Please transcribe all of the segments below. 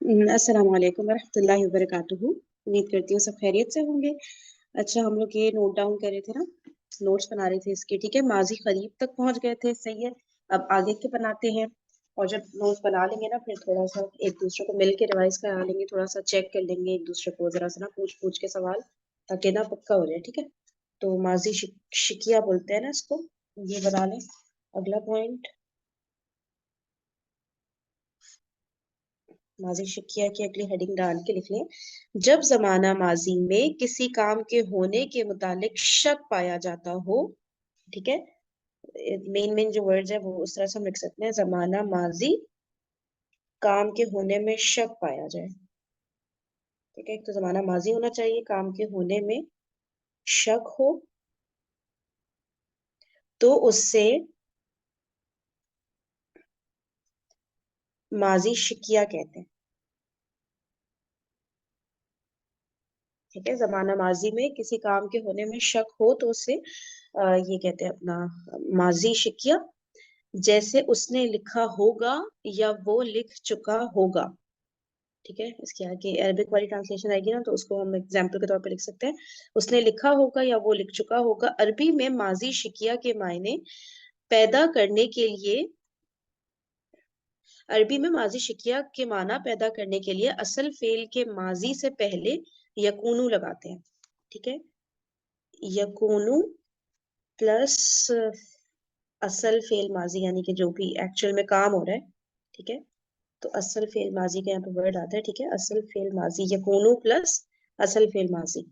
अस्सलाम वालेकुम वरहमतुल्लाहि वबरकातुहू। उम्मीद करती हूँ सब खैरियत से होंगे। अच्छा, हम लोग ये नोट डाउन कर रहे थे ना, नोट्स बना रहे थे इसके। ठीक है, माजी करीब तक पहुंच गए थे, सही है। अब आगे के बनाते हैं। और जब नोट्स बना लेंगे ना, फिर थोड़ा सा एक दूसरे को मिल के रिवाइज करा लेंगे, थोड़ा सा चेक कर लेंगे एक दूसरे को, जरा सा ना पूछ पूछ के सवाल, ताकि ना पक्का हो जाए। ठीक है, तो माजी शिकिया बोलते हैं ना इसको, ये बना लें। अगला पॉइंट, माजी शिकिया की अगली हेडिंग डाल के लिख लें। जब जमाना माजी में किसी काम के होने के मुतालिक शक पाया जाता हो, ठीक है, मेन मेन जो वर्ड्स है वो उस तरह से हम लिख सकते हैं। जमाना माजी, काम के होने में शक पाया जाए। ठीक है, एक तो जमाना माजी होना चाहिए, काम के होने में शक हो, तो उससे माजी शिकिया कहते हैं। ठीक है, जमाना माजी में किसी काम के होने में शक हो तो उससे ये कहते हैं अपना माजी शिकिया। जैसे उसने लिखा होगा या वो लिख चुका होगा। ठीक है, इसके आगे अरबिक वाली ट्रांसलेशन आएगी ना, तो उसको हम एग्जाम्पल के तौर पे लिख सकते हैं। उसने लिखा होगा या वो लिख चुका होगा। अरबी में माजी शिकिया के मायने पैदा करने के लिए, अरबी में माजी शिकिया के माना पैदा करने के लिए असल फेल के माजी से पहले यकूनू लगाते हैं। ठीक है, यकूनू प्लस असल फेल माजी, यानी कि जो भी एक्चुअल में काम हो रहा है। ठीक है, तो असल फेल माजी का यहाँ पे वर्ड आता है। ठीक है, असल फेल माजी, यकूनू प्लस असल फेल माजी।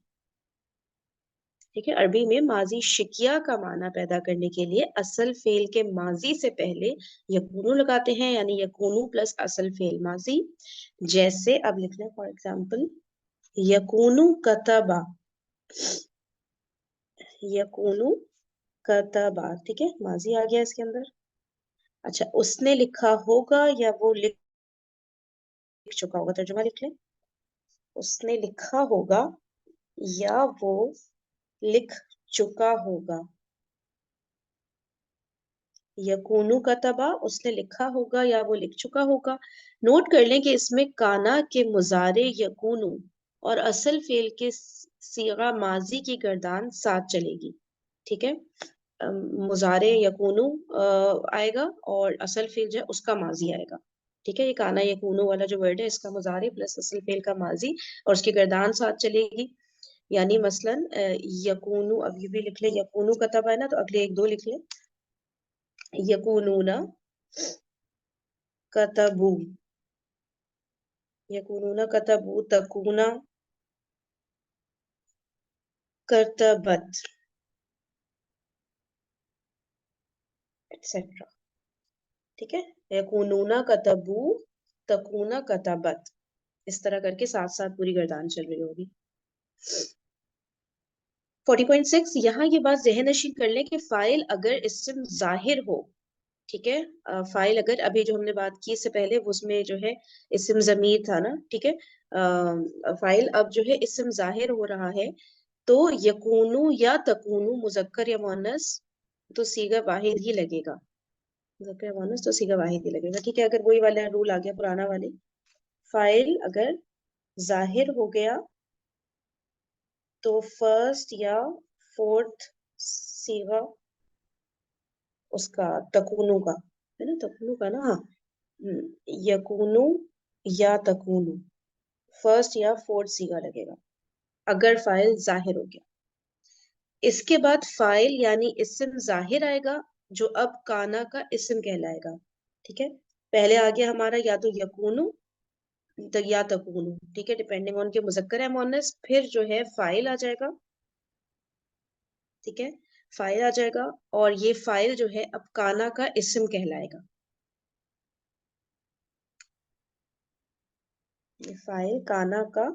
ठीक है, अरबी में माजी शिकिया का माना पैदा करने के लिए असल फेल के माजी से पहले यकूनू लगाते हैं, यानी यकूनू प्लस असल फेल माजी। जैसे अब लिख लें फॉर एग्जाम्पल, यकूनू कतबा, यकूनू कतबा। ठीक है, माजी आ गया इसके अंदर। अच्छा, उसने लिखा होगा या वो लिख चुका होगा, तर्जुमा लिख लें। उसने लिखा होगा या वो लिख चुका होगा। यकूनू कतबा, उसने लिखा होगा या वो लिख चुका होगा। नोट कर लें कि इसमें काना के मुजारे यकूनू और असल फेल के सीगा माजी की गर्दान साथ चलेगी। ठीक है, मुजारे यकूनू आएगा और असल फेल जो है उसका माजी आएगा। ठीक है, ये काना यकूनू वाला जो वर्ड है, इसका मुजारे प्लस असल फेल का माजी और उसकी गर्दान साथ चलेगी। यानी मसलन यकूनू, अब ये भी लिख ले, यकूनू कतबा है ना, तो अगले एक दो लिख ले। यकूनूना कतबू, यकूनूना कतबू, तकूना करतबत, एक्सेट्रा। ठीक है, यकूनूना कतबू, तकूना कतबत, इस तरह करके साथ साथ पूरी गर्दान चल रही होगी। 40.6, यहाँ ये बात ज़हन नशीन कर लें कि फाइल अगर इस्म जाहिर हो। ठीक है, फाइल अगर, अभी जो हमने बात की इससे पहले वो उसमें जो है इस्म ज़मीर था ना। ठीक है, फाइल अब जो है इस्म जाहिर हो रहा है, तो यकूनू या तकूनू, मुजक्कर या मुअन्नस, तो सीगा वाहिद ही लगेगा। मुजक्कर या मुअन्नस तो सीगा वाहिद ही लगेगा। ठीक है, अगर वही वाला रूल आ गया पुराना वाले, फाइल अगर जाहिर हो गया तो फर्स्ट या फोर्थ सीगा उसका, तकूनू का है ना, तकूनू का ना, हाँ। यकूनू या तकूनू, फर्स्ट या फोर्थ सीगा लगेगा अगर फाइल जाहिर हो गया। इसके बाद फाइल यानी इस्म जाहिर आएगा, जो अब काना का इस्म कहलाएगा। ठीक है, पहले आ गया हमारा या तो यकूनू या तकूनू। ठीक है, डिपेंडिंग ऑन के मुजक्कर है मुअन्नस, फिर जो है फाइल आ जाएगा। ठीक है, फाइल आ जाएगा और ये फाइल जो है अब काना का इस्म कहलाएगा। ये फाइल काना का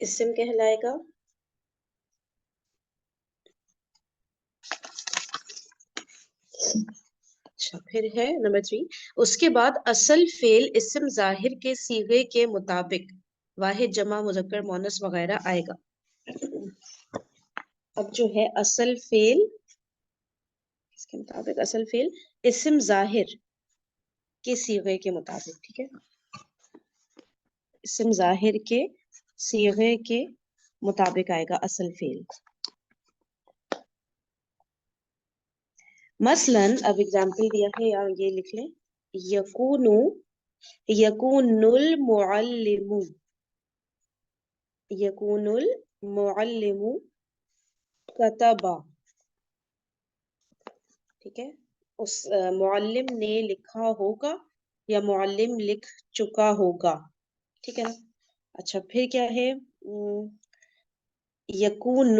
इस्म कहलाएगा। अच्छा, फिर है नंबर 3, उसके बाद असल फेल इस्म जाहिर के सीगे के मुताबिक वाहिद, जमा, मुजक्कर, मोनस वगैरह आएगा। अब जो है असल फेल, इसके मुताबिक असल फेल इस्म जाहिर, کے صیغے کے مطابق. ٹھیک ہے, اسم ظاہر کے صیغے کے مطابق آئے گا اصل فعل. مثلاً اب اگزامپل دیا ہے, یا یہ لکھ لیں, یکون المعلم, یکون المعلم کتبا. ٹھیک ہے, اس معلم نے لکھا ہوگا یا معلم لکھ چکا ہوگا. ٹھیک ہے نا. اچھا پھر کیا ہے, یکون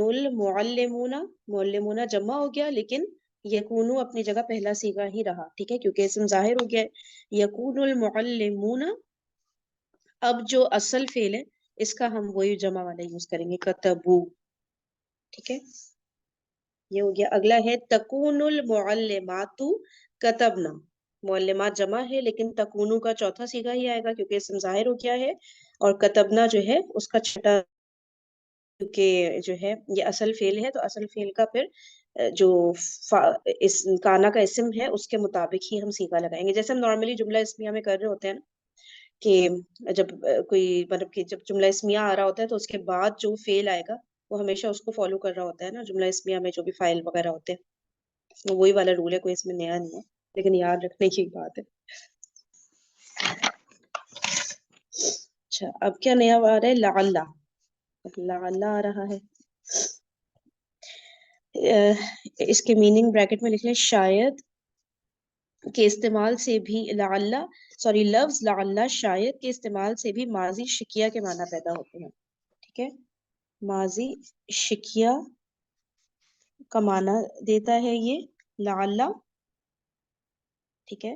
المعلمون, معلمون جمع ہو گیا لیکن یکونو اپنی جگہ پہلا صیغہ ہی رہا. ٹھیک ہے, کیونکہ اسم ظاہر ہو گیا ہے. یکون المعلمون, اب جو اصل فعل ہے اس کا ہم وہی جمع والا یوز کریں گے, کتبو. ٹھیک ہے, یہ ہو گیا. اگلا ہے تکون المعلمات کتبنا, معلمات جمع ہے لیکن تکونو کا چوتھا صیغہ ہی آئے گا کیونکہ اسم ظاہر ہو گیا ہے, اور کتبنا جو ہے اس کا چھٹا, کیونکہ جو ہے یہ اصل فعل ہے تو اصل فعل کا پھر جو اس کانا کا اسم ہے اس کے مطابق ہی ہم صیغہ لگائیں گے. جیسے ہم نارملی جملہ اسمیہ میں کر رہے ہوتے ہیں نا, کہ جب کوئی مطلب کہ جب جملہ اسمیہ آ رہا ہوتا ہے تو اس کے بعد جو فعل آئے گا وہ ہمیشہ اس کو فالو کر رہا ہوتا ہے نا. جملہ اسمیہ میں جو بھی فائل وغیرہ ہوتے ہیں وہی والا رول ہے, کوئی اس میں نیا نہیں ہے, لیکن یاد رکھنے کی بات ہے. اچھا اب کیا نیا آ رہا ہے, لعل. لعل آ رہا ہے, اس کے میننگ بریکٹ میں لکھ لیں, شاید کے استعمال سے بھی لفظ لعل شاید کے استعمال سے بھی ماضی شکیہ کے معنی پیدا ہوتے ہیں. ٹھیک ہے, ماضی شکیہ کا معنی دیتا ہے یہ لعل. ٹھیک ہے,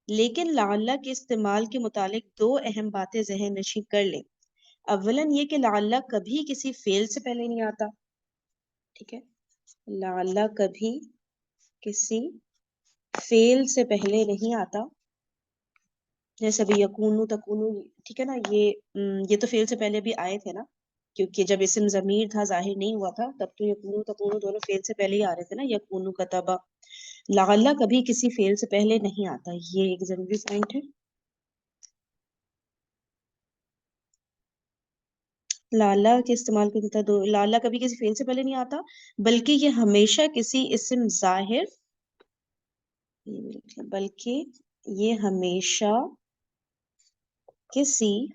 لیکن لعل کے استعمال کے متعلق دو اہم باتیں ذہن نشین کر لیں. اولاً یہ کہ لعل کبھی کسی فعل سے پہلے نہیں آتا. ٹھیک ہے, لعل کبھی کسی فعل سے پہلے نہیں آتا. جیسے بھی یکونو تکونو, ٹھیک ہے نا, یہ تو فعل سے پہلے بھی آئے تھے نا, کیونکہ جب اسم ضمیر تھا ظاہر نہیں ہوا تھا تب تو یکونو تکونو دونوں فعل سے پہلے ہی آ رہے تھے نا, یکونو کتبا. لعل کبھی کسی فعل سے پہلے نہیں آتا, یہ ایک ضروری پوائنٹ ہے. لعل کے استعمال کے مطابق لعل کبھی کسی فعل سے پہلے نہیں آتا بلکہ یہ ہمیشہ کسی اسم ظاہر کسی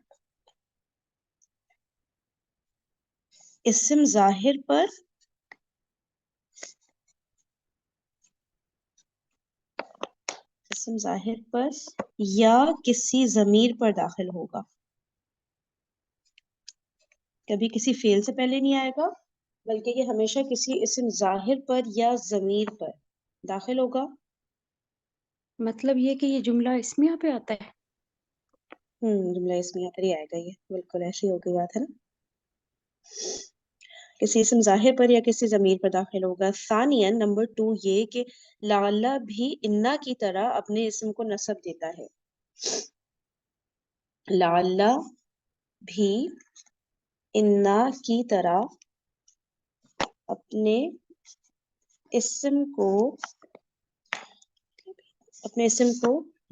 اسم ظاہر پر یا کسی ضمیر پر داخل ہوگا. کبھی کسی فعل سے پہلے نہیں آئے گا بلکہ یہ ہمیشہ کسی اسم ظاہر پر یا ضمیر پر داخل ہوگا. مطلب یہ کہ یہ جملہ اسمیہ پہ آتا ہے. جملہ اسمیہ پر ہی آئے گا, یہ بالکل ایسی ہو گئی بات ہے نا, کسی اسم ظاہر پر یا کسی ضمیر پر داخل ہوگا. ثانیاً نمبر 2 یہ کہ لعل بھی انا کی طرح اپنے اسم کو نسب دیتا ہے. لعل بھی انا کی طرح اپنے اسم کو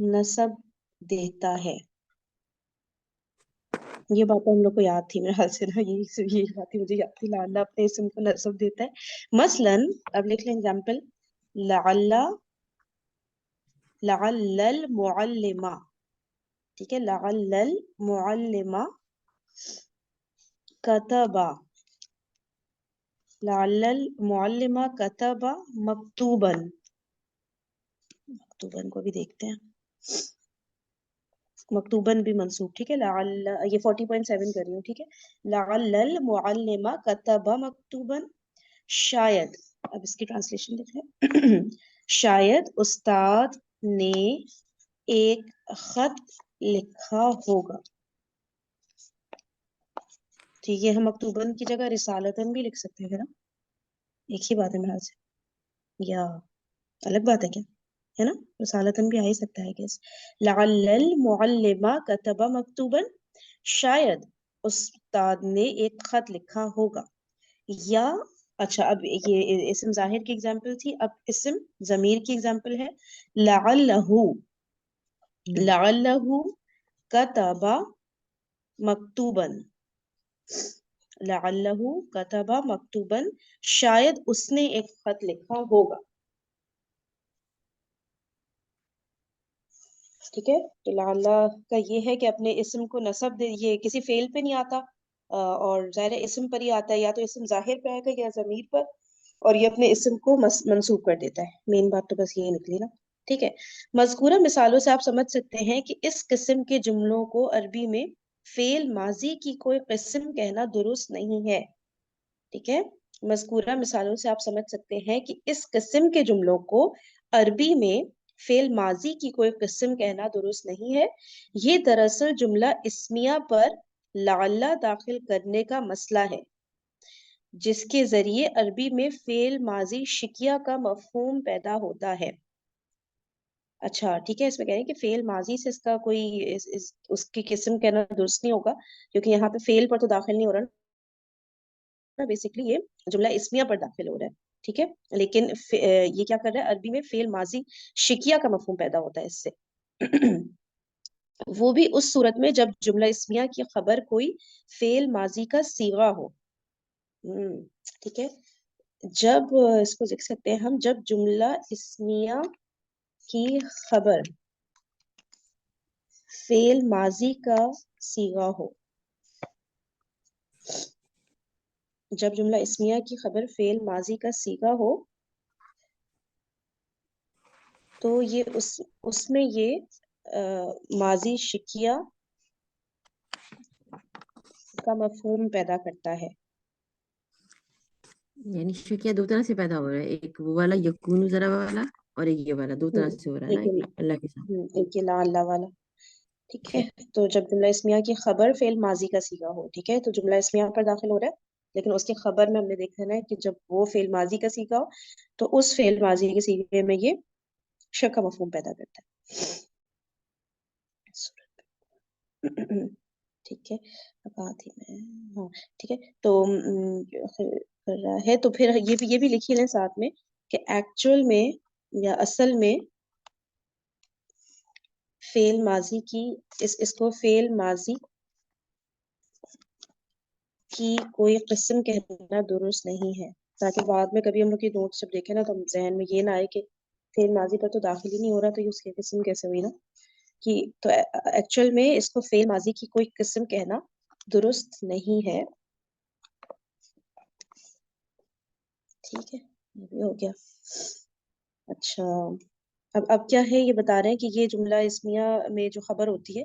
نسب دیتا ہے. یہ بات ہم لوگ کو یاد تھی میرے خیال سے نا, یہ بات مجھے یاد تھی, لعل اپنے اسم کو نسب دیتا ہے. مثلاً اب لکھ لیں ایگزامپل, لعل المعلم. ٹھیک ہے, لعل المعلم کتبا. لعل المعلم کتبا مکتوبا. مکتوباً کو بھی دیکھتے ہیں, مکتوباً بھی منصوب. ٹھیک ہے, لعل یہ 40.7 کر رہی ہوں. ٹھیک ہے, لعل المعلم کتبا مکتوبا. شاید, اب اس کی ٹرانسلیشن دیکھ لیں, شاید استاد نے ایک خط لکھا ہوگا. ٹھیک ہے, ہم مکتوباً کی جگہ رسالتاً بھی لکھ سکتے ہیں نا, ایک ہی بات ہے میرے سے, یا الگ بات ہے کیا, ہے نا, رسالتاً بھی آ ہی سکتا ہے کیس. لعل المعلم کتب مکتوبا, شاید استاد نے ایک خط لکھا ہوگا. یا اچھا اب یہ اسم ظاہر کی اگزامپل تھی، اب اسم ضمیر کی اگزامپل ہے لعلہ، لعلہ کتب مکتوبا، لعلہ کتب مکتوبا، شاید اس نے ایک خط لکھا ہوگا. ٹھیک ہے، تو لعلہ کا یہ ہے کہ اپنے اسم کو نصب دے، یہ کسی فعل پہ نہیں آتا اور ظاہر اسم پر ہی آتا ہے، یا تو اسم ظاہر پہ آئے گا یا ضمیر پر، اور یہ اپنے اسم کو منسوب کر دیتا ہے. مین بات تو بس یہی نکلی نا. ٹھیک ہے، مذکورہ مثالوں سے آپ سمجھ سکتے ہیں کہ اس قسم کے جملوں کو عربی میں فعل ماضی کی کوئی قسم کہنا درست نہیں ہے. ٹھیک ہے، مذکورہ مثالوں سے آپ سمجھ سکتے ہیں کہ اس قسم کے جملوں کو عربی میں فعل ماضی کی کوئی قسم کہنا درست نہیں ہے. یہ دراصل جملہ اسمیہ پر لعلہ داخل کرنے کا مسئلہ ہے، جس کے ذریعے عربی میں فعل ماضی شکیہ کا مفہوم پیدا ہوتا ہے. اچھا ٹھیک ہے، اس میں کہہ رہے ہیں کہ فعل ماضی سے اس کا کوئی اس کی قسم کہنا درست نہیں ہوگا، کیونکہ یہاں پہ فعل پر تو داخل نہیں ہو رہا نا، بیسکلی یہ جملہ اسمیہ پر داخل ہو رہا ہے. ٹھیک ہے، لیکن یہ کیا کر رہا ہے، عربی میں فعل ماضی شکیہ کا مفہوم پیدا ہوتا ہے اس سے. وہ بھی اس صورت میں جب جملہ اسمیہ کی خبر کوئی فعل ماضی کا صیغہ ہو. ٹھیک ہے، جب اس کو دیکھ سکتے ہیں ہم، جب جملہ اسمیہ کی خبر فعل ماضی کا صیغہ ہو، جب جملہ اسمیہ کی خبر فعل ماضی کا صیغہ ہو تو یہ اس میں یہ ماضی شکیہ کا مفہوم پیدا کرتا ہے. یعنی شکیہ دو طرح سے پیدا ہو رہا ہے، ایک وہ والا یکون ذرا والا، اور ایک یہ والا، دو طرح سے ہو رہا ہے نا اللہ کے ساتھ. ایک یہ لا اللہ والا. ٹھیک ہے، تو جب جملہ اسمیہ کی خبر فعل ماضی کا صیغہ ہو، ٹھیک ہے، تو جملہ اسمیہ پر داخل ہو رہا ہے، لیکن اس کی خبر میں ہم نے دیکھنا ہے کہ جب وہ فعل ماضی کا صیغہ ہو تو اس فعل ماضی کے صیغے میں یہ شک کا مفہوم پیدا کرتا ہے. ٹھیک ہے، اب آتی میں ہاں ٹھیک ہے، تو کر رہا ہے تو پھر یہ بھی لکھی لیں ساتھ میں کہ ایکچوئل میں یا اصل میں فعل ماضی کی اس کو فعل ماضی کی کوئی قسم کہنا درست نہیں ہے، تاکہ بعد میں کبھی ہم لوگ کی نوٹ جب دیکھیں نا تو ذہن میں یہ نہ آئے کہ فعل ماضی پر تو داخل ہی نہیں ہو رہا تو یہ اس کی قسم کیسے ہوئی نا. کہ تو ایکچوئل میں اس کو فعل ماضی کی کوئی قسم کہنا درست نہیں ہے. ٹھیک ہے، یہ بھی ہو گیا. اچھا اب کیا ہے، یہ بتا رہے ہیں کہ یہ جملہ اسمیہ میں جو خبر ہوتی ہے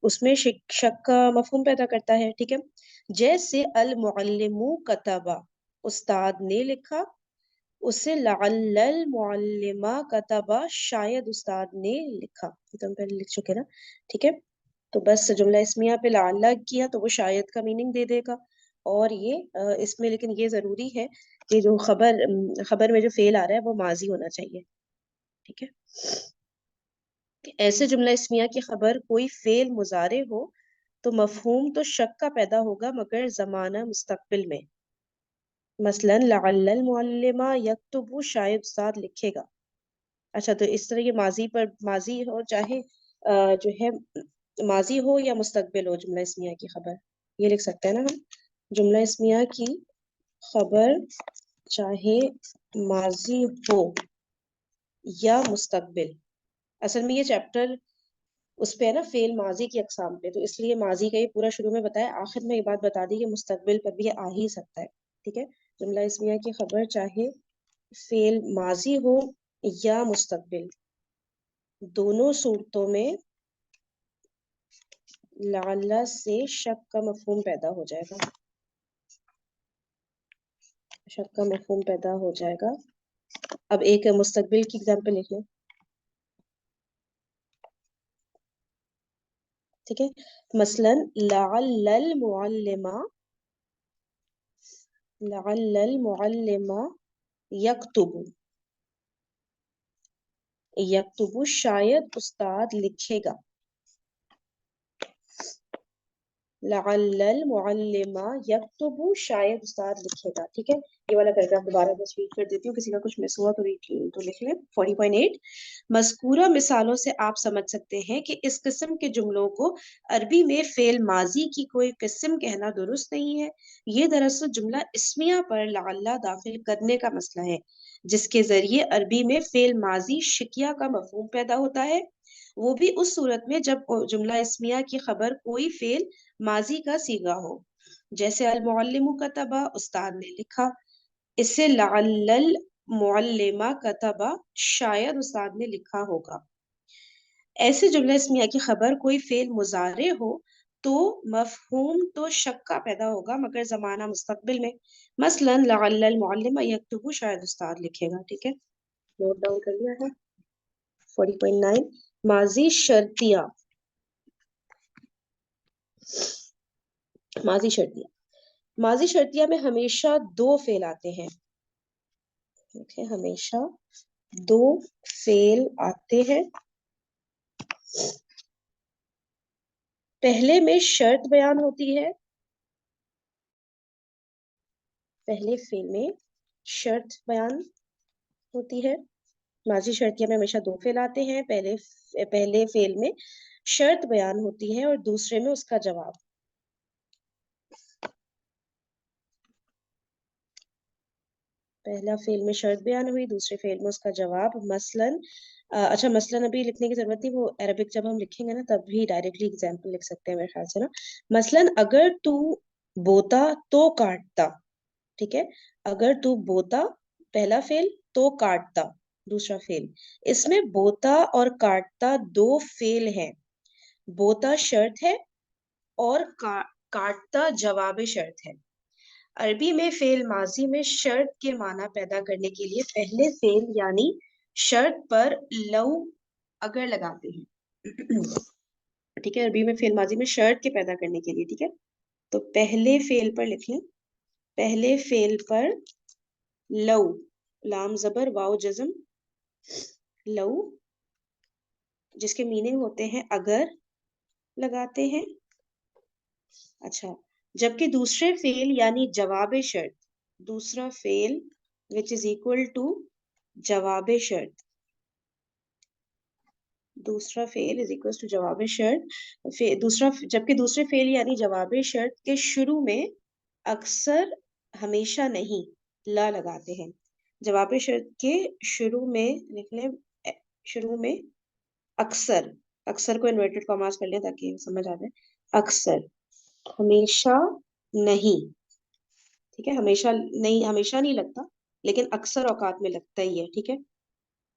اس میں شک کا مفہوم پیدا کرتا ہے. ٹھیک ہے، جیسے المعلم کتبا، استاد نے لکھا، اسے لعل المعلم کتبا، شاید استاد نے لکھا، یہ تو ہم پہلے لکھ چکے نا. ٹھیک ہے، تو بس جملہ اسمیہ پہ لعل کیا تو وہ شاید کا میننگ دے دے گا، اور یہ اس میں لیکن یہ ضروری ہے کہ جو خبر میں جو فعل آ رہا ہے وہ ماضی ہونا چاہیے. ٹھیک ہے، ایسے جملہ اسمیہ کی خبر کوئی فعل مضارع ہو تو مفہوم تو شک کا پیدا ہوگا مگر زمانہ مستقبل میں. مثلا لعل المعلم یکتب، شاید استاد لکھے گا. اچھا تو اس طرح یہ ماضی پر ماضی ہو، چاہے جو ہے ماضی ہو یا مستقبل ہو، جملہ اسمیہ کی خبر یہ لکھ سکتے ہیں نا ہم، جملہ اسمیہ کی خبر چاہے ماضی ہو یا مستقبل. اصل میں یہ چیپٹر اس پہ ہے نا فعل ماضی کی اقسام پہ، تو اس لیے ماضی کا یہ پورا شروع میں بتایا، آخر میں یہ بات بتا دی کہ مستقبل پر بھی یہ آ ہی سکتا ہے. ٹھیک ہے، جملہ اسمیہ کی خبر چاہے فعل ماضی ہو یا مستقبل، دونوں صورتوں میں لعل سے شک کا مفہوم پیدا ہو جائے گا، شک کا مفہوم پیدا ہو جائے گا. اب ایک مستقبل کی اگزامپل لکھ لیں. ٹھیک ہے، مثلا لعل المعلم یکتب، شاید استاد لکھے گا. लअल्ल मुअल्लिमा यक्तुबु, शायद उस्ताद लिखेगा। ठीक है, ये वाला पैराग्राफ दोबारा बस रीड कर देती हूँ, किसी का कुछ मिस हुआ तो लिख लें। 40.8 मज़कूरा मिसालों से आप समझ सकते हैं कि इस किस्म के जुमलों को अरबी में फेल माजी की कोई किस्म कहना दुरुस्त नहीं है। ये दरअसल जुमला इस्मिया पर लअल्ला दाखिल करने का मसला है, जिसके जरिए अरबी में फेल माजी शिकिया का मफहूम पैदा होता है, वो भी उस सूरत में जब जुमला इस्मिया की खबर कोई फेल माजी का सीगा हो, जैसे अल मुअल्लिमु कतबा, उस्ताद ने लिखा। इससे लअल्लल मुअल्लिमा कतबा, शायद उस्ताद ने लिखा होगा। ऐसे जुमला इस्मिया की खबर कोई फेल मुजारे हो तो मफहूम तो शक का पैदा होगा, मगर जमाना मुस्तकबिल में। मसलन लअल्लल मुअल्लिमा यक्तुबु, शायद उस्ताद लिखेगा। ठीक है, नोट डाउन कर लिया है। 40.9 माजी शर्तिया। माजी शर्तिया, माजी शर्तिया में हमेशा दो फेल आते हैं। ओके, हमेशा दो फेल आते हैं। पहले में शर्त बयान होती है, पहले फेल में शर्त बयान होती है। माजी शर्तिया में हमेशा दो फेल आते हैं, पहले फेल में शर्त बयान होती है और दूसरे में उसका जवाब। पहला फेल में शर्त बयान हुई, दूसरे फेल में उसका जवाब। मसलन अच्छा, मसलन अभी लिखने की जरूरत नहीं, वो अरबिक जब हम लिखेंगे ना तब भी डायरेक्टली एग्जाम्पल लिख सकते हैं मेरे ख्याल से ना। मसलन अगर तू बोता तो काटता। ठीक है, अगर तू बोता पहला फेल, तो काटता दूसरा फेल। इसमें बोता और काटता दो फेल हैं। बोता शर्त है और काटता जवाब शर्त है। अरबी में फेल माजी में शर्त के माना पैदा करने के लिए पहले फेल यानी शर्त पर लव अगर लगाते हैं। ठीक है, अरबी में फेल माजी में शर्त के पैदा करने के लिए। ठीक है, तो पहले फेल पर लिख लें, पहले फेल पर लव, लाम जबर वाव जज्म, लव जिसके मीनिंग होते हैं अगर लगाते हैं। अच्छा, जबकि दूसरे फेल यानी जवाब शर्त, दूसरा फेल विच इज इक्वल टू जवाब शर्त, दूसरा फेल इज इक्वल टू जवाब शर्त। दूसरा, जबकि दूसरे फेल यानी जवाब शर्त के शुरू में अक्सर हमेशा नहीं ला लगाते हैं। जवाब शर्त के शुरू में लिख लें, शुरू में अक्सर, अक्सर को इन्वर्टेड कॉमास कर लें ताकि समझ आ जाए। अक्सर, हमेशा नहीं। ठीक है, हमेशा नहीं, हमेशा नहीं लगता, लेकिन अक्सर औकात में लगता ही है। ठीक है,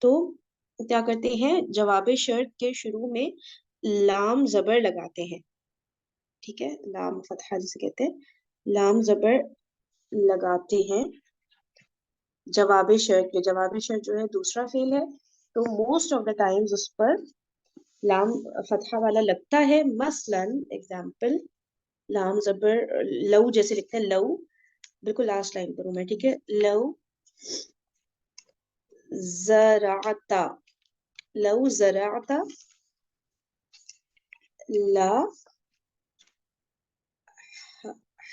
तो क्या करते हैं, जवाब शर्त के शुरू में लाम जबर लगाते हैं। ठीक है, लाम फतहा जिसे कहते हैं, लाम जबर लगाते हैं जवाब शर्त पे। जवाब शर्त जो है दूसरा फेल है, तो मोस्ट ऑफ द टाइम्स उस पर लाम फतहा वाला लगता है। मसलन एग्जाम्पल, लाम जबर लव जैसे लिखते हैं, लव, बिल्कुल लास्ट लाइन पर हूं मैं। ठीक है, लव ज़राअता, लव ज़राअता ला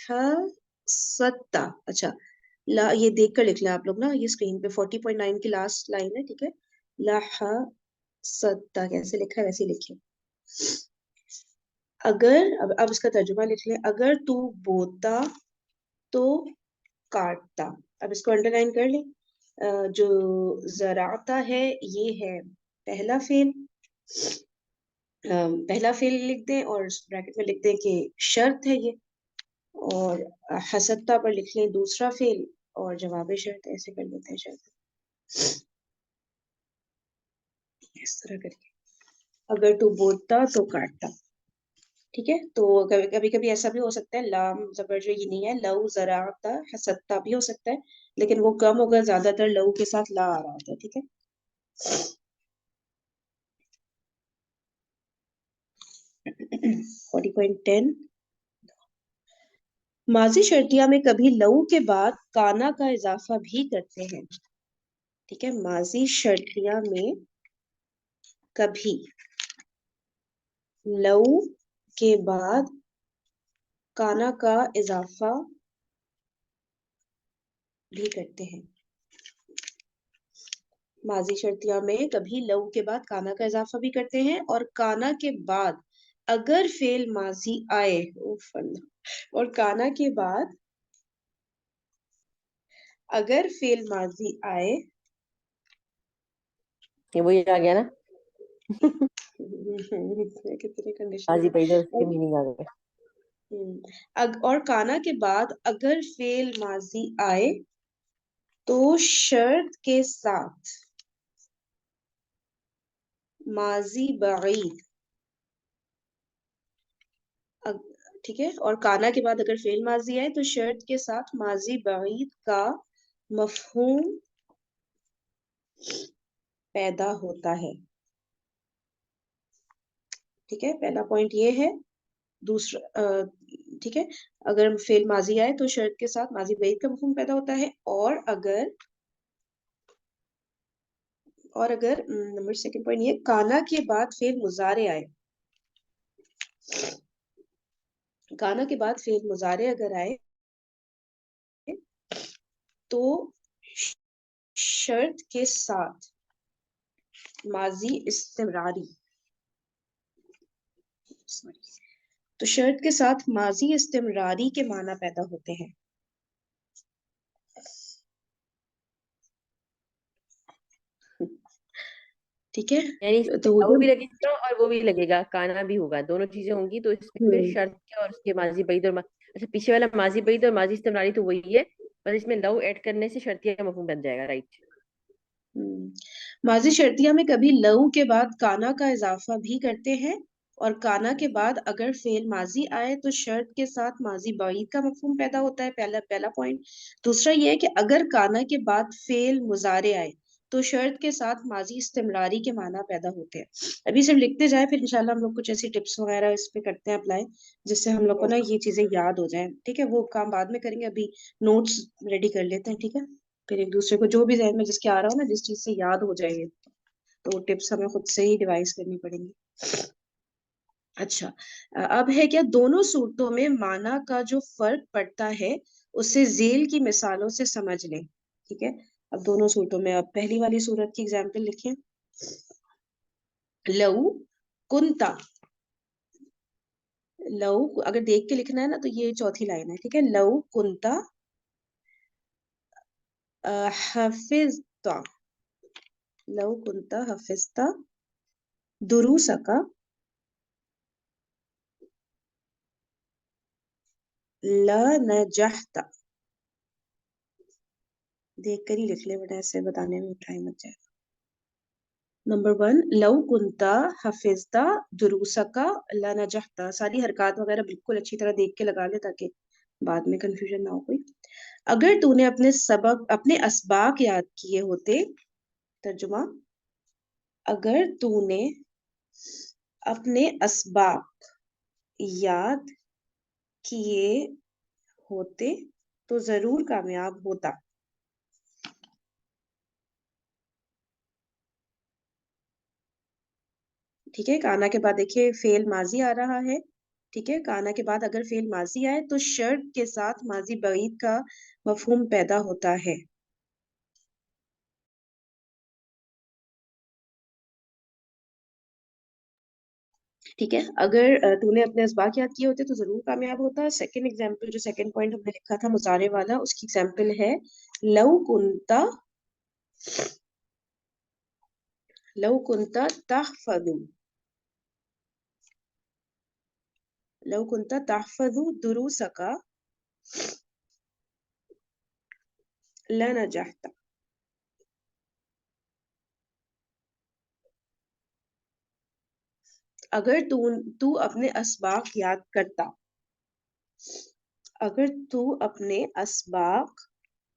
हसत्ता। अच्छा, ला ये देख कर लिख लें आप लोग ना, ये स्क्रीन पे 40.9 की लास्ट लाइन है। ठीक है, ला हसत्ता कैसे लिखा है वैसे लिखे। अगर अब इसका तर्जुमा लिख लें, अगर तू बोता तो काटता। अब इसको अंडरलाइन कर लें। जो ज़राअता है ये है पहला फेल, पहला फेल लिख दें और ब्रैकेट में लिख दें कि शर्त है ये, और हसत्ता पर लिख लें दूसरा फेल और जवाब शर्त, ऐसे कर लेते हैं शर्त इस तरह करके। अगर तू बोलता तो काटता। ठीक है, तो कभी कभी कभी ऐसा भी हो सकता है, लाम जबर जो ये नहीं है, लव जराता हसत्ता भी हो सकता है, लेकिन वो कम होगा, ज्यादातर लव के साथ ला आ रहा होता है। ठीक है, 40.10 माजी शर्तिया में कभी लव के बाद काना का इजाफा भी करते हैं। ठीक है, माजी शर्तिया में कभी लव के बाद काना का इजाफा भी करते हैं। माजी शर्तिया में कभी लऊ के बाद काना का इजाफा भी करते हैं, और काना के बाद अगर फेल माजी आए, और काना के बाद अगर फेल माजी आए, ये वही आ गया ना, कितने कंडीशन माजी है। पैदा उसके मीनिंग आ गया। और काना के बाद अगर फेल माजी आए तो शर्त के साथ माजी बईद, ठीक है, और काना के बाद अगर फेल माजी आए तो शर्त के साथ माजी बईद का मफहूम पैदा होता है। ठीक है, पहला पॉइंट ये है। दूसरा, ठीक है, अगर फेल माजी आए तो शर्त के साथ माजी बईद का मफहूम पैदा होता है, और अगर नंबर सेकंड पॉइंट ये, काना के बाद फेल मुजारे आए, काना के बाद फेल मुजारे अगर आए तो शर्त के साथ माजी इस्तिमरारी, तो शर्त के साथ माजी इस्तिमरारी के माना पैदा होते हैं। ठीक है, यानी इसमें तो लऊ भी लगेगा और वो भी लगेगा, काना भी होगा, दोनों चीजें होंगी, तो इसमें फिर शर्त के और उसके माजी बईद और अच्छा, पीछे वाला माजी बईद और माजी इस्तिमरारी तो वही है, बस इसमें लऊ ऐड करने से शर्तिया मफहूम बन जाएगा, राइट। माजी शर्तिया में कभी लऊ के बाद काना का इजाफा भी करते हैं, और काना के बाद अगर फेल माजी आए तो शर्त के साथ माजी बईद का मफहूम पैदा होता है। पहला पॉइंट। दूसरा ये है कि अगर काना के बाद फेल मुजारे आए तो शर्त के साथ माजी इस्तिमरारी के माना पैदा होते हैं। अभी सिर्फ लिखते जाए, फिर इंशाल्लाह हम लोग कुछ ऐसी टिप्स वगैरह इस पे करते हैं अप्लाई, जिससे हम लोग को ना ये चीजें याद हो जाए। ठीक है, वो काम बाद में करेंगे, अभी नोट्स रेडी कर लेते हैं। ठीक है, फिर एक दूसरे को जो भी जहन में जिसके आ रहा हो ना, जिस चीज से याद हो जाए, तो टिप्स हमें खुद से ही डिवाइस करनी पड़ेंगी। अच्छा, अब है क्या, दोनों सूरतों में माना का जो फर्क पड़ता है उसे जेल की मिसालों से समझ लें। ठीक है, अब दोनों सूरतों में, अब पहली वाली सूरत की एग्जांपल लिखें। लऊ कुंता, लऊ अगर देख के लिखना है ना तो ये चौथी लाइन है। ठीक है, लऊ कुंता हफिजता, लऊ कुंता हफिजता दुरूसका ला नजहता, देख कर ही लिख ले, बट ऐसे बताने में टाइम लग जाएगा। नंबर 1, लव कुंता हफिजता दुरूसका ला नजहता, सारी हरकत वगैरह बिल्कुल अच्छी तरह देख के लगा ले ताकि बाद में कंफ्यूजन ना हो कोई। अगर तूने अपने असबाक याद किए होते, तर्जुमा, अगर तूने अपने असबाक याद किए होते तो जरूर कामयाब होता। ठीक है, काना के बाद देखिए फेल माजी आ रहा है। ठीक है, काना के बाद अगर फेल माजी आए तो शर्त के साथ माजी बईद का मफहूम पैदा होता है। ठीक है, अगर तूने अपने असबाक याद किए होते तो जरूर कामयाब होता। सेकंड एग्जांपल, जो सेकंड पॉइंट हमने लिखा था मुजारे वाला, उसकी एग्जांपल है लव कुंता, लव कुंता तहफदु, लव कुंता तहफदु दुरूसका ला नजहता, अगर तू अपने असबाक याद करता, अगर तू अपने असबाक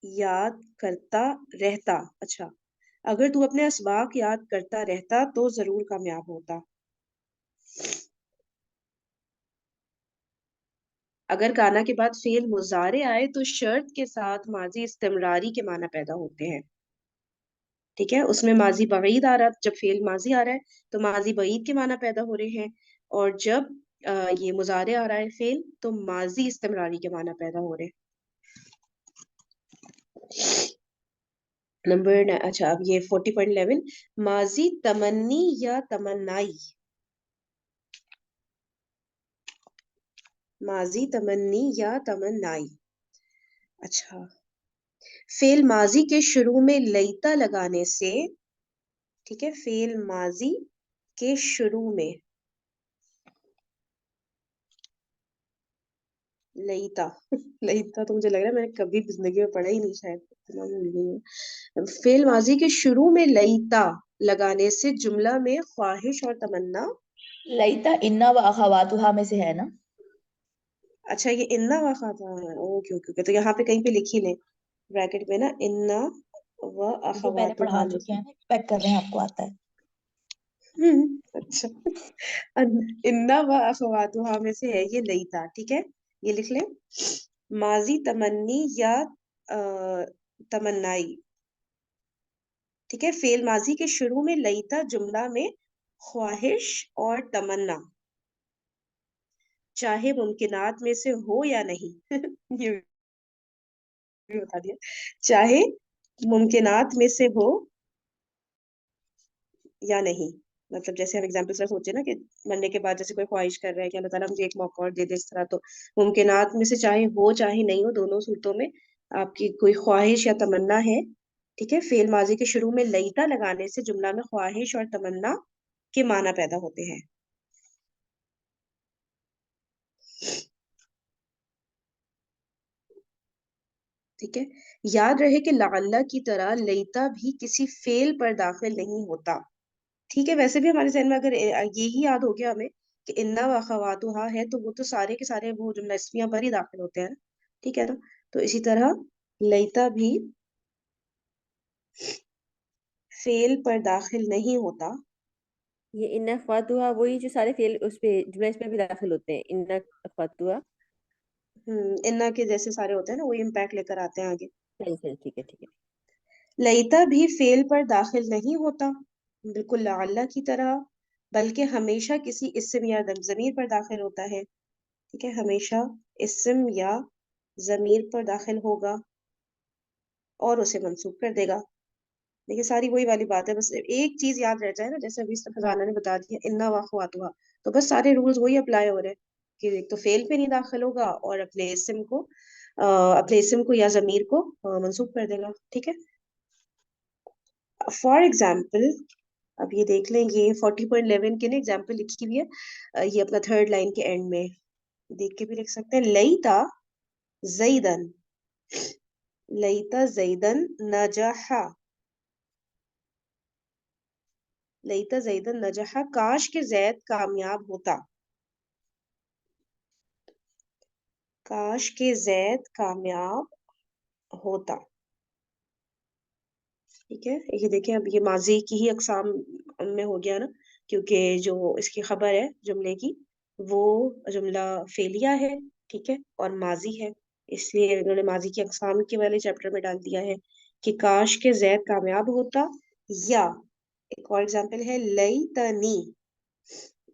याद करता रहता, अच्छा, अगर तू अपने असबाक याद करता रहता तो जरूर कामयाब होता। अगर काना के बाद फेल मुजारे आए तो शर्त के साथ माजी इस्तिमरारी के माना पैदा होते हैं। ठीक है, उसमें माजी बईद आ रहा, जब फेल माजी आ रहा है तो माजी बईद के माना पैदा हो रहे हैं, और जब ये मुजारे आ रहा है फेल, तो माजी इस्तिमरारी के माना पैदा हो रहे हैं। नंबर अच्छा, अब ये 40.11 माजी तमन्नी या तमन्नाई। माजी तमन्नी या तमन्नाई। अच्छा, फेल माजी के शुरू में लईता लगाने से, ठीक है, फेल माजी के शुरू में लईता लईता तो मुझे लग रहा है मैंने कभी जिंदगी में पढ़ा ही नहीं, शायद इतना भूल गई हूँ। फेल माजी के शुरू में लईता लगाने से जुमला में ख्वाहिश और तमन्ना। लईता इन्ना व अखवातुहा में से है ना? अच्छा, ये इन्ना वाक़ा था, ओके ओके ओके, तो यहाँ पे कहीं पे लिखी ले ब्रैकेट में ना, इन्ना व जो मैंने पढ़ा अखवातुहा में चुके से। हैं ना, एक्सपेक्ट कर रहे हैं आपको आता है। अच्छा, इन्ना व अखवातुहा में से है ये लईता, ठीक है, ये लिख ले। माजी तमन्नी या तमन्नाई, ठीक है, फेल माजी के शुरू में लईता जुमला में ख्वाहिश और तमन्ना, चाहे मुमकिनात में से हो या नहीं ये भी बता दिया, चाहे मुमकिनात में से हो या नहीं। मतलब जैसे हम एग्जाम्पल से सोचे ना कि मरने के बाद जैसे कोई ख्वाहिश कर रहा है कि अल्लाह ताला मुझे एक मौका और दे दे, इस तरह, तो मुमकिनात में से चाहे हो चाहे नहीं हो, दोनों सूरतों में आपकी कोई ख्वाहिश या तमन्ना है, ठीक है, फेल माजी के शुरू में लईता लगाने से जुमला में ख्वाहिश और तमन्ना के माना पैदा होते हैं। ठीक है, याद रहे कि लअल्ला की तरह लईता भी किसी फेल पर दाखिल नहीं होता। ठीक है, वैसे भी हमारे जहन में अगर यही याद हो गया हमें कि इन्ना व अखवातुहा है, तो वो तो सारे के सारे वो जुमला इस्मिया पर ही दाखिल होते हैं ना, ठीक है ना, तो इसी तरह लईता भी फेल पर दाखिल नहीं होता। ये इन्ना अखवातुहा वही जो सारे फेल उस पे जुमला इसमें भी दाखिल होते हैं, इन्ना अखवातुहा। इन्ना के जैसे सारे होते हैं ना, वही इम्पैक्ट लेकर आते हैं आगे। चल चल, ठीक है ठीक है। लईता भी फेल पर दाखिल नहीं होता, बिल्कुल लअल्ला की तरह, बल्कि हमेशा किसी इस्म या ज़मीर पर दाखिल होता है। ठीक है, हमेशा इस्म या ज़मीर पर दाखिल होगा और उसे मंसूब कर देगा। देखिए, सारी वही वाली बात है, बस एक चीज याद रह जाए ना, जैसे अभी फजाना ने बता दिया इन्ना वाखवातुहा, तो बस सारे रूल्स वही अप्लाई हो रहे हैं कि एक तो फेल पे नहीं दाखिल होगा और अपने इस्म को या जमीर को मंसूब कर देगा। ठीक है, फॉर एग्जाम्पल, अब ये देख लें, ये 40.11 की ना एग्जाम्पल लिखी हुई है, ये अपना थर्ड लाइन के एंड में देख के भी लिख सकते हैं। जईदन लईता जईदन नजहा, लईता जईदन नजहा, काश के जैद कामयाब होता, काश के जैद कामयाब होता। ठीक है, ये देखें, अब ये माजी की ही अकसाम में हो गया ना, क्योंकि जो इसकी खबर है जुमले की, वो जुमला फेलिया है, ठीक है, और माजी है, इसलिए इन्होंने माजी की अकसाम के वाले चैप्टर में डाल दिया है कि काश के जैद कामयाब होता। या एक और एग्जांपल है लई तनी,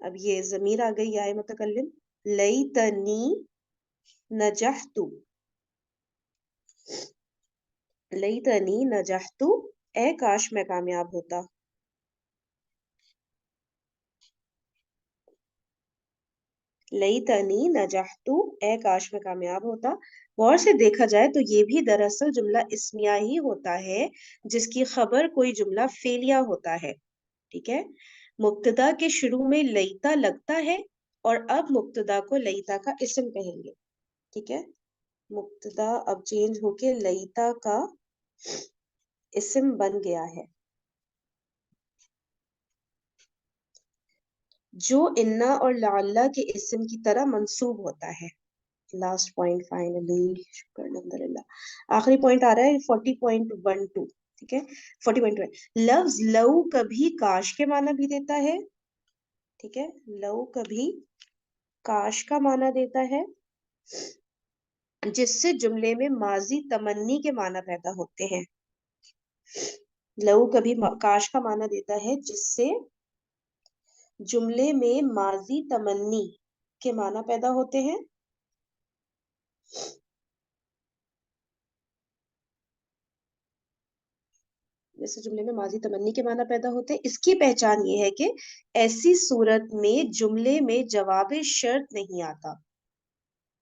अब ये जमीर आ गई आए मुतकल्लिम, लई तनी नजहतु, लई तनी नजहतु, ए काश मैं कामयाब होता। लई तनी नजहतु, ए काश मैं कामयाब होता। गौर से देखा जाए तो ये भी दरअसल जुमला इस्मिया ही होता है, जिसकी खबर कोई जुमला फेलिया होता है। ठीक है, मुब्तदा के शुरू में लईता लगता है, और अब मुब्तदा को लईता का इस्म कहेंगे। ठीक है, मुब्तदा अब चेंज होके लईता का इस्म बन गया है, जो इन्ना और लाल्ला के इस्म की तरह मंसूब होता है। लास्ट पॉइंट फाइनली, शुक्र अल्हम्दुलिल्लाह, आखिरी पॉइंट आ रहा है 40.12। ठीक है, 40.1, लफ्ज लव कभी काश के माना भी देता है। ठीक है, लव कभी काश का माना देता है, जिससे जुमले में माजी तमन्नी के माना पैदा होते हैं। लव कभी काश का माना देता है, जिससे जुमले में माजी तमन्नी کے معنی پیدا ہوتے ہیں. جیسے جملے میں ماضی تمنی کے معنی پیدا ہوتے ہیں. اس کی پہچان یہ ہے کہ ایسی صورت میں جملے میں جواب شرط نہیں آتا.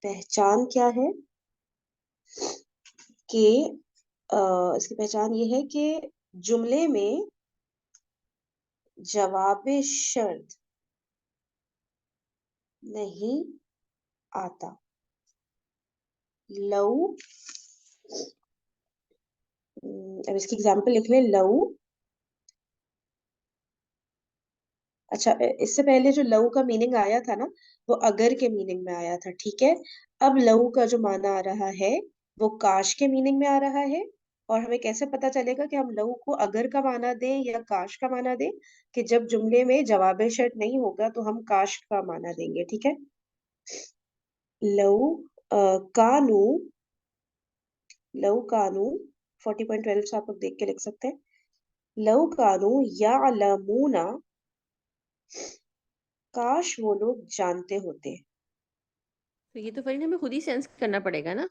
پہچان کیا ہے کہ اس کی پہچان یہ ہے کہ جملے میں جواب شرط نہیں آتا. لو، اب اس کی ایگزامپل لکھ لیں. لو، اچھا اس سے پہلے جو لو کا میننگ آیا تھا نا وہ اگر کے میننگ میں آیا تھا. ٹھیک ہے، اب لو کا جو معنی آ رہا ہے وہ کاش کے میننگ میں آ رہا ہے. اور ہمیں کیسے پتا چلے گا کہ ہم لو کو اگر کا معنی دیں یا کاش کا معنی دیں؟ کہ جب جملے میں جواب شرط نہیں ہوگا تو ہم کاش کا معنی دیں گے. ٹھیک ہے، لو کانو، لو کانو 40.12 سے آپ لوگ دیکھ کے لکھ سکتے ہیں. لو کانو یعلمون، کاش وہ لوگ جانتے ہوتے. تو یہ تو فرین ہمیں خود ہی سینس کرنا پڑے گا نا.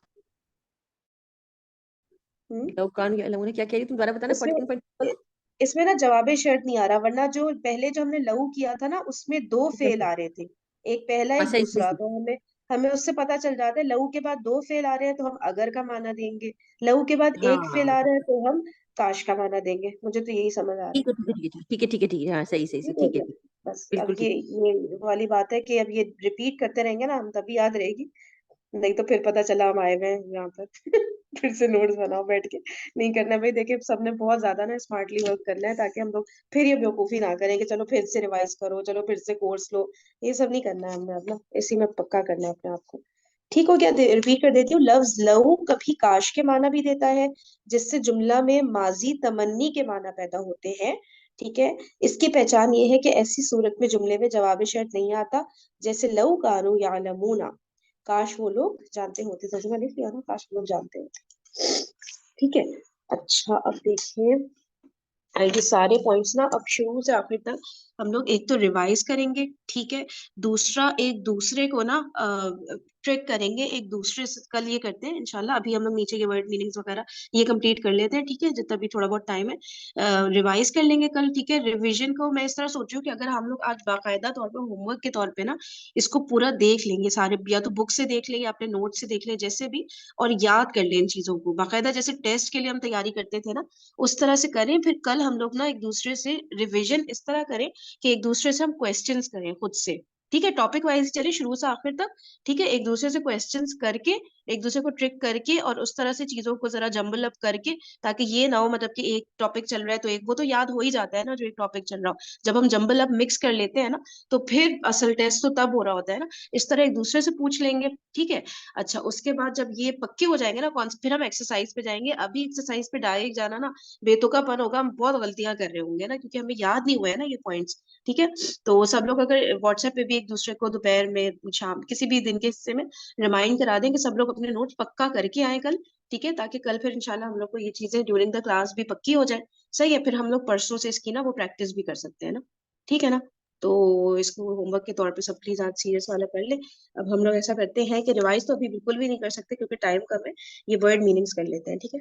ہم؟ لو کان یعلمون کیا کہہ رہی تم دوبارہ بتانا اس میں 41.12. اس میں نا جواب شرط نہیں آ رہا، ورنہ جو پہلے جو ہم نے لو کیا تھا نا اس میں دو فعل آ رہے تھے، ایک پہلا ایک صحیح دوسرا. صحیح. تو ہمیں ہمیں اس سے پتا چل جاتا ہے لو کے بعد دو فعل آ رہے ہیں تو ہم اگر کا معنی دیں گے، لو کے بعد ایک فعل آ ہاں رہا ہے تو ہم کاش کا معنی دیں گے. مجھے تو یہی سمجھ آ رہا ہے. ٹھیک ہے ٹھیک ہے ٹھیک ہے ٹھیک ہے ٹھیک ہے. ہاں صحیح صحیح صحیح. ٹھیک ہو ٹھیک ہے گیا. ٹھیک ہے. بس اب بالکل ٹھیک. یہ والی بات ہے کہ اب یہ ریپیٹ کرتے رہیں گے نا ہم تبھی یاد رہے گی، نہیں تو پھر پتا چلا ہم آئے ہوئے ہیں یہاں پر پھر سے نوٹس بناؤ بیٹھ کے. نہیں کرنا بھائی، دیکھیں سب نے بہت زیادہ نا اسمارٹلی ورک کرنا ہے تاکہ ہم لوگ پھر یہ بیوقوفی نہ کریں کہ چلو پھر سے ریوائز کرو، چلو پھر سے کورس لو. یہ سب نہیں کرنا ہے ہم نے اپنا، اسی میں پکا کرنا ہے اپنے آپ کو. ٹھیک ہو گیا، ریپیٹ کر دیتی ہوں. لفظ لو کبھی کاش کے معنی بھی دیتا ہے جس سے جملہ میں ماضی تمنی کے معنی پیدا ہوتے ہیں. ٹھیک ہے، اس کی پہچان یہ ہے کہ ایسی صورت میں جملے میں جواب شرط نہیں آتا، جیسے لو کانو یعلمون، کاش وہ لوگ جانتے ہوتے. ترجمہ لکھ لیا نا، کاش وہ لوگ جانتے ہوتے. ٹھیک ہے، اچھا اب دیکھیں یہ سارے پوائنٹس نا اب شروع سے آخر تک ہم لوگ ایک تو ریوائز کریں گے. ٹھیک ہے، دوسرا ایک دوسرے کو نا ٹریک کریں گے ایک دوسرے سے. کل یہ کرتے ہیں انشاءاللہ، ابھی ہم لوگ نیچے کے ورڈ میننگز وغیرہ یہ کمپلیٹ کر لیتے ہیں. ٹھیک ہے، جتنا بھی تھوڑا بہت ٹائم ہے ریوائز کر لیں گے کل. ٹھیک ہے، ریویژن کو میں اس طرح سوچوں کہ اگر ہم لوگ آج باقاعدہ طور پہ ہوم ورک کے طور پہ نا اس کو پورا دیکھ لیں گے سارے، یا تو بک سے دیکھ لیں یا اپنے نوٹ سے دیکھ لیں جیسے بھی، اور یاد کر لیں ان چیزوں کو باقاعدہ، جیسے ٹیسٹ کے لیے ہم تیاری کرتے تھے نا اس طرح سے کریں. پھر کل ہم لوگ نا ایک دوسرے سے ریویژن اس طرح کریں کہ ایک دوسرے سے ہم کوسچنس کریں خود سے. ٹھیک ہے، ٹاپک وائز چلے شروع سے آخر تک. ٹھیک ہے، ایک دوسرے سے کوسچنس کر کے ایک دوسرے کو ٹرک کر کے اور اس طرح سے چیزوں کو ذرا جمبل اپ کر کے، تاکہ یہ نہ ہو مطلب کہ ایک ٹاپک چل رہا ہے تو ایک وہ تو یاد ہو ہی جاتا ہے نا جو ایک ٹاپک چل رہا ہو. جب ہم جمبل اپ مکس کر لیتے ہیں نا تو پھر اصل ٹیسٹ تو تب ہو رہا ہوتا ہے نا. اس طرح ایک دوسرے سے پوچھ لیں گے. ٹھیک ہے، اچھا اس کے بعد جب یہ پکے ہو جائیں گے نا پھر ہم ایکسرسائز پہ جائیں گے. ابھی ایکسرسائز پہ ڈائریکٹ جانا نا بےتکا پن ہوگا، ہم بہت غلطیاں کر رہے ہوں گے نا کیونکہ ہمیں یاد نہیں ہوئے نا یہ پوائنٹس. ٹھیک ہے، تو سب لوگ اگر واٹس ایپ پہ بھی ایک دوسرے کو دوپہر میں شام کسی بھی دن کے حصے میں ریمائنڈ کرا دیں کہ سب لوگ اپنے نوٹ پکا کر کے آئیں کل. ٹھیک ہے، تاکہ کل پھر انشاءاللہ ہم لوگ کو یہ چیزیں ڈیورنگ دا کلاس بھی پکی ہو جائے. صحیح ہے، پھر ہم لوگ پرسوں سے اس کی نا وہ پریکٹس بھی کر سکتے ہیں نا. ٹھیک ہے نا، تو اس کو ہوم ورک کے طور پہ سب پلیز آج سیریس والا کر لیں. اب ہم لوگ ایسا کرتے ہیں کہ ریوائز تو ابھی بالکل بھی نہیں کر سکتے کیونکہ ٹائم کم ہے، یہ ورڈ میننگز کر لیتے ہیں. ٹھیک ہے،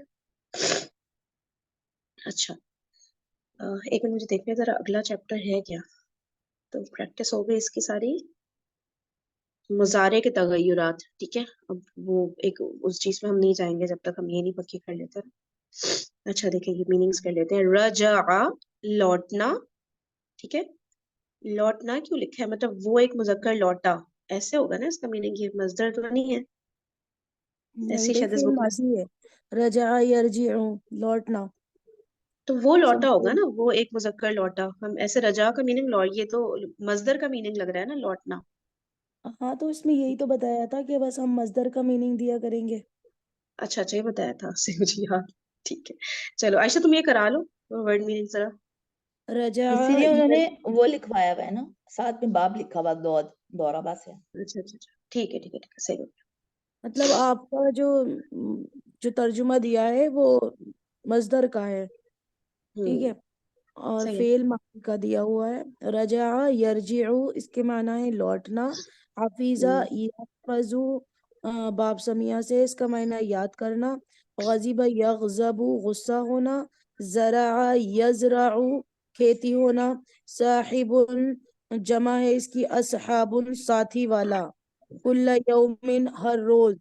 اچھا ایک منٹ مجھے دیکھنے ذرا اگلا چیپٹر ہے کیا. تو پریکٹس ہو گئی اس کی ساری، مضارع کے تغیرات. ٹھیک ہے، اب وہ ایک اس چیز میں ہم نہیں جائیں گے جب تک ہم یہ نہیں پکی کر لیتے. اچھا دیکھیں یہ میننگز کر لیتے ہیں. رجع لوٹنا. ٹھیک ہے، لوٹنا کیوں لکھا ہے؟ مطلب وہ ایک مذکر لوٹا ایسے ہوگا نا اس کا میننگ. یہ مصدر تو نہیں ہے نہیں ایسی بھائی، شاید اس فعل بک میں. ماضی ہے. رجع یرجع، لوٹنا. تو وہ لوٹا سمجھے؟ ہوگا نا، وہ ایک مذکر لوٹا. ہم ایسے رجا کا میننگ لوٹ، یہ تو مصدر کا میننگ لگ رہا ہے نا لوٹنا. ہاں تو اس میں یہی تو بتایا تھا کہ بس ہم مصدر کا میننگ دیا کریں گے. اچھا اچھا یہ بتایا تھا سے مجھے یاد. ٹھیک ہے چلو عائشہ تم یہ کرا لو ورڈ میننگ ذرا. رجع اسی لیے انہوں نے وہ لکھوایا ہوا ہے نا، ساتھ میں باب لکھا ہوا دورہ باس ہے. اچھا اچھا اچھا ٹھیک ہے ٹھیک ہے ٹھیک ہے صحیح. مطلب آپ کا جو ترجمہ دیا ہے وہ مصدر کا ہے. ٹھیک ہے، اور صحیح ہے. فعل ماضی کا دیا ہوا ہے. رجع یرجع، اس کے معنی ہے لوٹنا. حفیظہ ہم، یحفظو باب سمیہ سے اس کا معنی یاد کرنا. غضب یغضب غصہ ہونا. زرع یزرع کھیتی ہونا. صاحب جمع ہے اس کی اصحاب ساتھی والا. کل یوم ہر روز.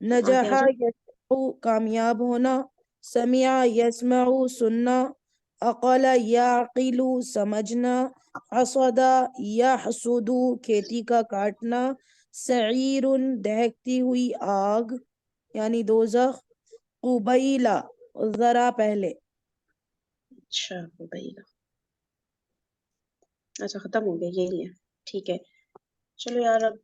نجح آگے یسمع کامیاب ہونا. سمع یسمع سننا. عقل یعقل سمجھنا. حصد یحصد کھیتی کا کاٹنا. سعیر دہکتی ہوئی آگ یعنی دوزخ. قبیلہ ذرا پہلے. اچھا بھائی، اچھا ختم ہو گیا یہی ہے. ٹھیک ہے چلو یار اب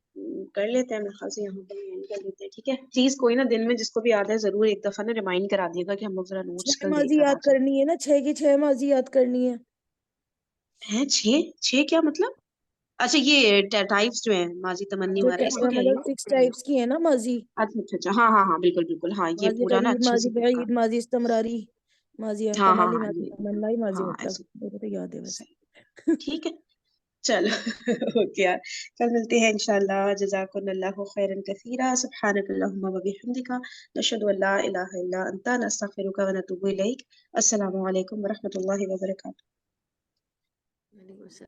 کر لیتے ہیں، میرے خیال سے یہاں پہ اینڈ کر لیتے ہیں. ٹھیک ہے پلیز کوئی نا دن میں جس کو بھی یاد ہے ضرور ایک دفعہ نا ریمائنڈ کرا دیے گا کہ ہم لوگ ذرا نوٹس 6 کل دے ماضی کر آ یاد جائیں. کرنی ہے نا، 6 کی 6 ماضی یاد کرنی ہے. ہیں 6 کیا مطلب؟ اچھا یہ ٹائپس جو ہیں ماضی تمنی جو وغیرہ اس کو کہہ رہی مطلب 6 ٹائپس کی ہے نا ماضی. اچھا اچھا اچھا، ہاں ہاں ہاں بالکل بالکل، ہاں یہ ماضی پورا نا قریب، اچھے ماضی سے پکا. بعید، ماضی استمراری، ماضی ہاں ہاں احتمالی، ہاں ماضی یہ تمنائی، ماضی ہاں مطلق. ایسے میرے کو تو یاد ہے بس. صحیح. ٹھیک ہے چلو اوکے یار، کل ملتے ہیں انشاءاللہ. جزاکم اللہ خیرا کثیرا. سبحانک اللہم و بحمدک، نشہد ان لا الہ الا انت، نستغفرک و نتوب الیک. السلام علیکم ورحمۃ اللہ وبرکاتہ. وعلیکم السلام.